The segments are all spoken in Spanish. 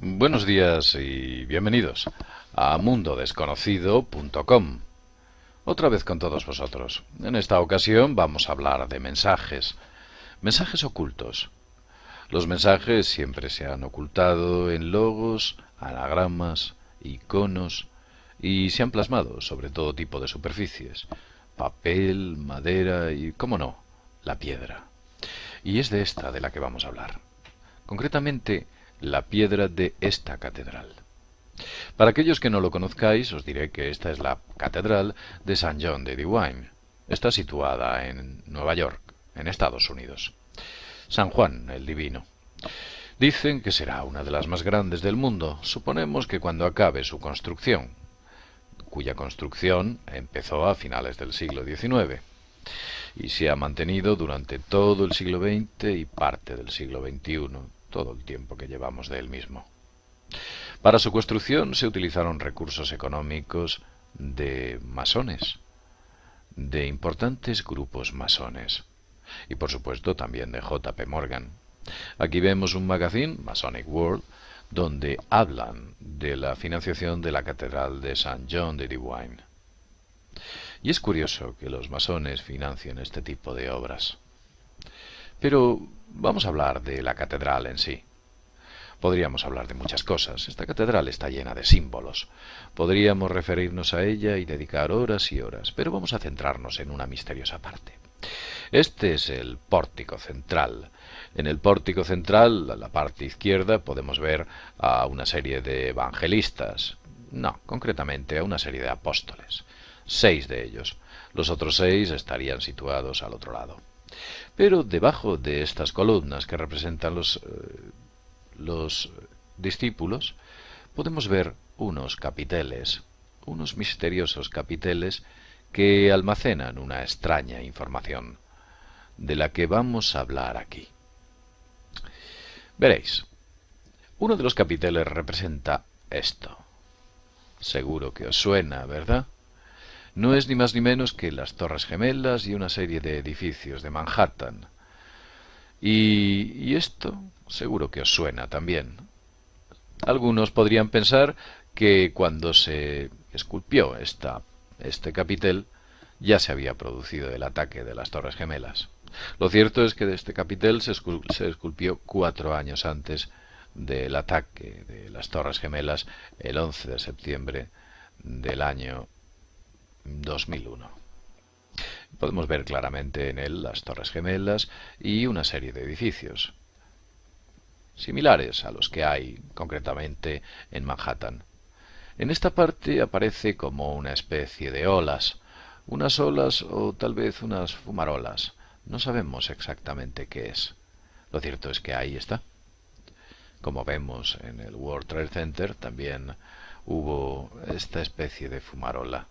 Buenos días y bienvenidos a mundodesconocido.com. Otra vez con todos vosotros. En esta ocasión vamos a hablar de mensajes. Mensajes ocultos. Los mensajes siempre se han ocultado en logos, anagramas, iconos y se han plasmado sobre todo tipo de superficies. Papel, madera y, cómo no, la piedra. Y es de esta de la que vamos a hablar. Concretamente, la piedra de esta catedral. Para aquellos que no lo conozcáis, os diré que esta es la catedral de St. John de Dewine. Está situada en Nueva York, en Estados Unidos. San Juan el Divino. Dicen que será una de las más grandes del mundo. Suponemos que cuando acabe su construcción, cuya construcción empezó a finales del siglo XIX y se ha mantenido durante todo el siglo XX y parte del siglo XXI, todo el tiempo que llevamos de él mismo. Para su construcción se utilizaron recursos económicos de masones, de importantes grupos masones, y por supuesto también de J. P. Morgan. Aquí vemos un magazine, Masonic World, donde hablan de la financiación de la Catedral de St. John de Dewine. Y es curioso que los masones financien este tipo de obras. Pero vamos a hablar de la catedral en sí. Podríamos hablar de muchas cosas. Esta catedral está llena de símbolos. Podríamos referirnos a ella y dedicar horas y horas, pero vamos a centrarnos en una misteriosa parte. Este es el pórtico central. En el pórtico central, a la parte izquierda, podemos ver a una serie de evangelistas. No, concretamente a una serie de apóstoles. 6 de ellos. Los otros 6 estarían situados al otro lado. Pero debajo de estas columnas que representan los discípulos, podemos ver unos capiteles, unos misteriosos capiteles que almacenan una extraña información, de la que vamos a hablar aquí. Veréis, uno de los capiteles representa esto. Seguro que os suena, ¿verdad? No es ni más ni menos que las Torres Gemelas y una serie de edificios de Manhattan. Y esto seguro que os suena también. Algunos podrían pensar que cuando se esculpió este capitel ya se había producido el ataque de las Torres Gemelas. Lo cierto es que de este capitel se esculpió 4 años antes del ataque de las Torres Gemelas, el 11 de septiembre del año 2001. Podemos ver claramente en él las Torres Gemelas y una serie de edificios similares a los que hay concretamente en Manhattan. En esta parte aparece como una especie de olas, unas olas o tal vez unas fumarolas. No sabemos exactamente qué es. Lo cierto es que ahí está. Como vemos en el World Trade Center también hubo esta especie de fumarola.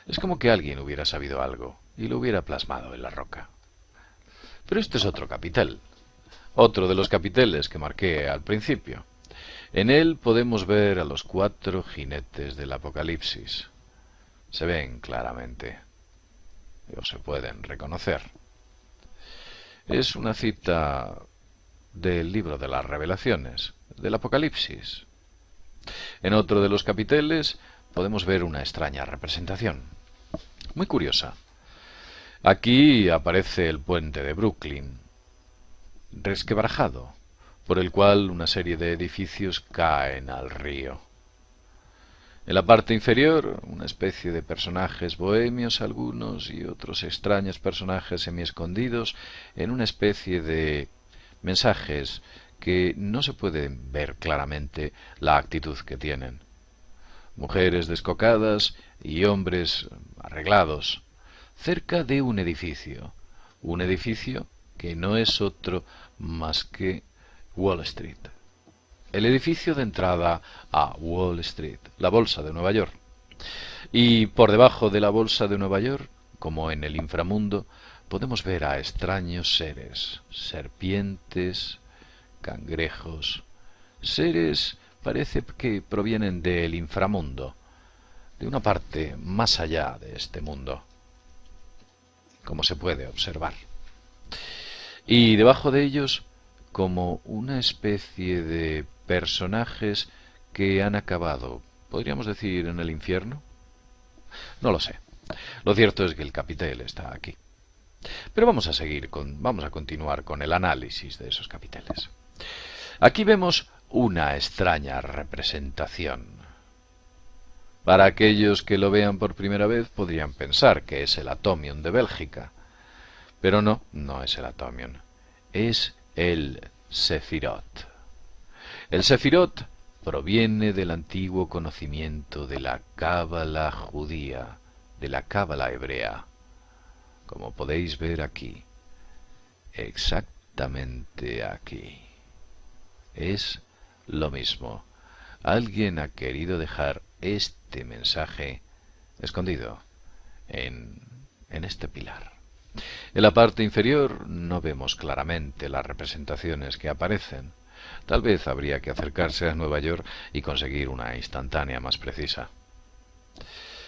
Es como que alguien hubiera sabido algo y lo hubiera plasmado en la roca. Pero este es otro capitel, otro de los capiteles que marqué al principio. En él podemos ver a los 4 jinetes del Apocalipsis. Se ven claramente, o se pueden reconocer. Es una cita del libro de las Revelaciones, del Apocalipsis. En otro de los capiteles podemos ver una extraña representación, muy curiosa. Aquí aparece el puente de Brooklyn, resquebrajado, por el cual una serie de edificios caen al río. En la parte inferior, una especie de personajes bohemios algunos y otros extraños personajes semiescondidos en una especie de mensajes que no se pueden ver claramente la actitud que tienen. Mujeres descocadas y hombres arreglados, cerca de un edificio que no es otro más que Wall Street. El edificio de entrada a Wall Street, la Bolsa de Nueva York. Y por debajo de la Bolsa de Nueva York, como en el inframundo, podemos ver a extraños seres, serpientes, cangrejos, seres parece que provienen del inframundo, de una parte más allá de este mundo, como se puede observar. Y debajo de ellos como una especie de personajes que han acabado, podríamos decir, en el infierno. No lo sé. Lo cierto es que el capitel está aquí. Pero vamos a continuar con el análisis de esos capiteles. Aquí vemos una extraña representación. Para aquellos que lo vean por primera vez podrían pensar que es el Atomium de Bélgica. Pero no, no es el Atomium. Es el Sefirot. El Sefirot proviene del antiguo conocimiento de la Cábala judía, de la Cábala hebrea, como podéis ver aquí, exactamente aquí. Es lo mismo. Alguien ha querido dejar este mensaje escondido en este pilar. En la parte inferior no vemos claramente las representaciones que aparecen. Tal vez habría que acercarse a Nueva York y conseguir una instantánea más precisa.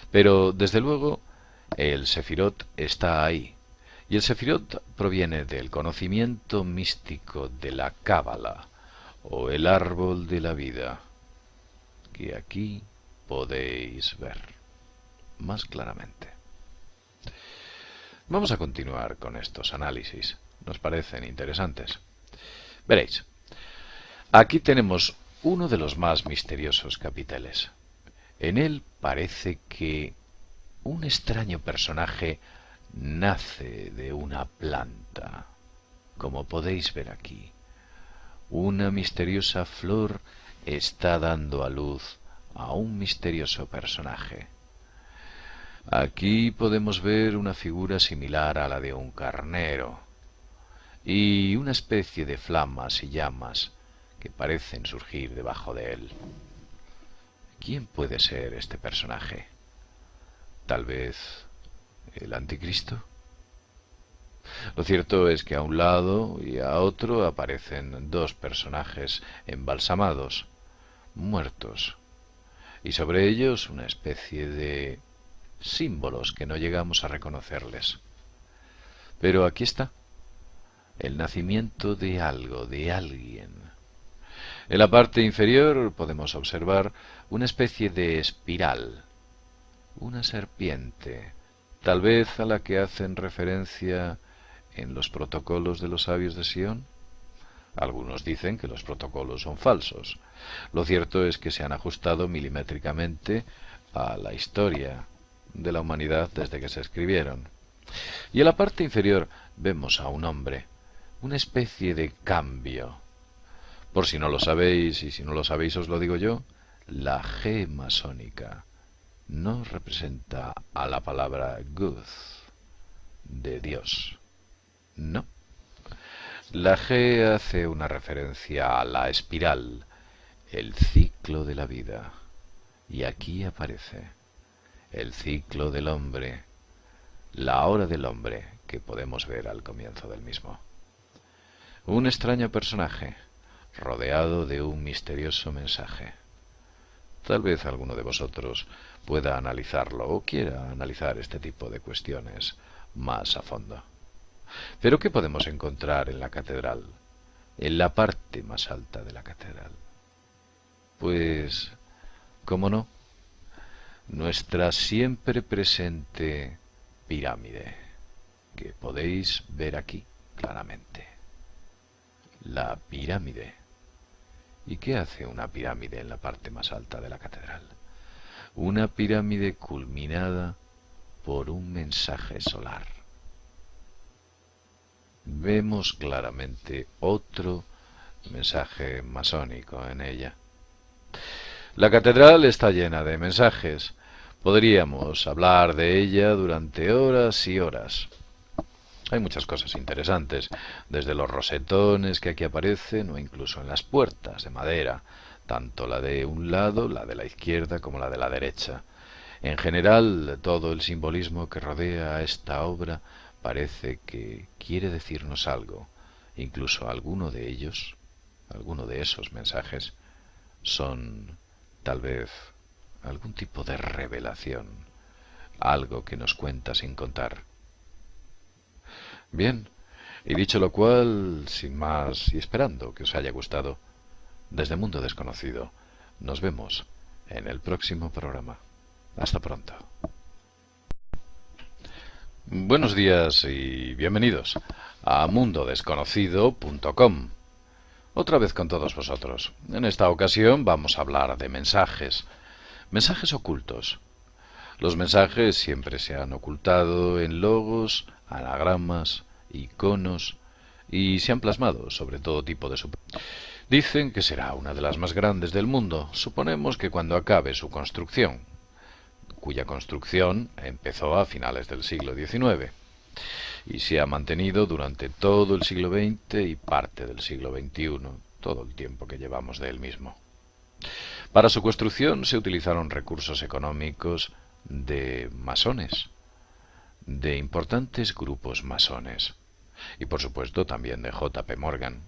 Pero, desde luego, el Sefirot está ahí. Y el Sefirot proviene del conocimiento místico de la Cábala, o el árbol de la vida, que aquí podéis ver más claramente. Vamos a continuar con estos análisis. Nos parecen interesantes. Veréis, aquí tenemos uno de los más misteriosos capiteles. En él parece que un extraño personaje nace de una planta, como podéis ver aquí. Una misteriosa flor está dando a luz a un misterioso personaje. Aquí podemos ver una figura similar a la de un carnero y una especie de flamas y llamas que parecen surgir debajo de él. ¿Quién puede ser este personaje? ¿Tal vez el anticristo? Lo cierto es que a un lado y a otro aparecen dos personajes embalsamados, muertos, y sobre ellos una especie de símbolos que no llegamos a reconocerles. Pero aquí está, el nacimiento de algo, de alguien. En la parte inferior podemos observar una especie de espiral, una serpiente, tal vez a la que hacen referencia en los protocolos de los sabios de Sion. Algunos dicen que los protocolos son falsos. Lo cierto es que se han ajustado milimétricamente a la historia de la humanidad desde que se escribieron. Y en la parte inferior vemos a un hombre, una especie de cambio. Por si no lo sabéis, y si no lo sabéis os lo digo yo, la G masónica no representa a la palabra Gud, de Dios. No. La G hace una referencia a la espiral, el ciclo de la vida. Y aquí aparece el ciclo del hombre, la hora del hombre que podemos ver al comienzo del mismo. Un extraño personaje, rodeado de un misterioso mensaje. Tal vez alguno de vosotros pueda analizarlo o quiera analizar este tipo de cuestiones más a fondo. Pero ¿qué podemos encontrar en la catedral? En la parte más alta de la catedral. Pues, ¿cómo no? Nuestra siempre presente pirámide, que podéis ver aquí claramente. La pirámide. ¿Y qué hace una pirámide en la parte más alta de la catedral? Una pirámide culminada por un mensaje solar. Vemos claramente otro mensaje masónico en ella. La catedral está llena de mensajes. Podríamos hablar de ella durante horas y horas. Hay muchas cosas interesantes, desde los rosetones que aquí aparecen o incluso en las puertas de madera, tanto la de un lado, la de la izquierda, como la de la derecha. En general, todo el simbolismo que rodea a esta obra parece que quiere decirnos algo. Incluso alguno de ellos, alguno de esos mensajes, son tal vez algún tipo de revelación, algo que nos cuenta sin contar. Bien, Y dicho lo cual, sin más y esperando que os haya gustado, desde Mundo Desconocido, nos vemos en el próximo programa. Hasta pronto. Buenos días y bienvenidos a mundodesconocido.com. Otra vez con todos vosotros. En esta ocasión vamos a hablar de mensajes. Mensajes ocultos. Los mensajes siempre se han ocultado en logos, anagramas, iconos y se han plasmado sobre todo tipo de Dicen que será una de las más grandes del mundo. Suponemos que cuando acabe su construcción, cuya construcción empezó a finales del siglo XIX y se ha mantenido durante todo el siglo XX y parte del siglo XXI, todo el tiempo que llevamos de él mismo. Para su construcción se utilizaron recursos económicos de masones, de importantes grupos masones, y por supuesto también de J. P. Morgan.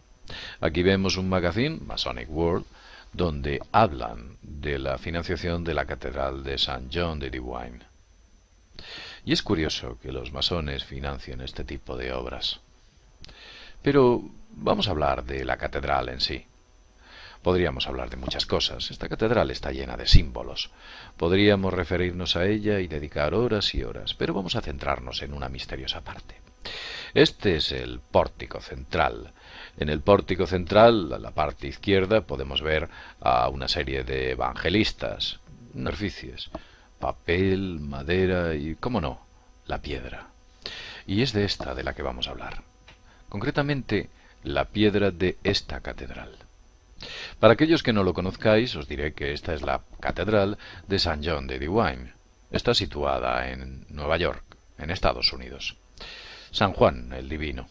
Aquí vemos un magazine, Masonic World, donde hablan de la financiación de la Catedral de St. John de Divine. Y es curioso que los masones financien este tipo de obras. Pero vamos a hablar de la catedral en sí. Podríamos hablar de muchas cosas. Esta catedral está llena de símbolos. Podríamos referirnos a ella y dedicar horas y horas, pero vamos a centrarnos en una misteriosa parte. Este es el pórtico central. En el pórtico central, a la parte izquierda, podemos ver a una serie de evangelistas, superficies, papel, madera y, cómo no, la piedra. Y es de esta de la que vamos a hablar. Concretamente, la piedra de esta catedral. Para aquellos que no lo conozcáis, os diré que esta es la catedral de St. John de Divine. Está situada en Nueva York, en Estados Unidos. San Juan el Divino.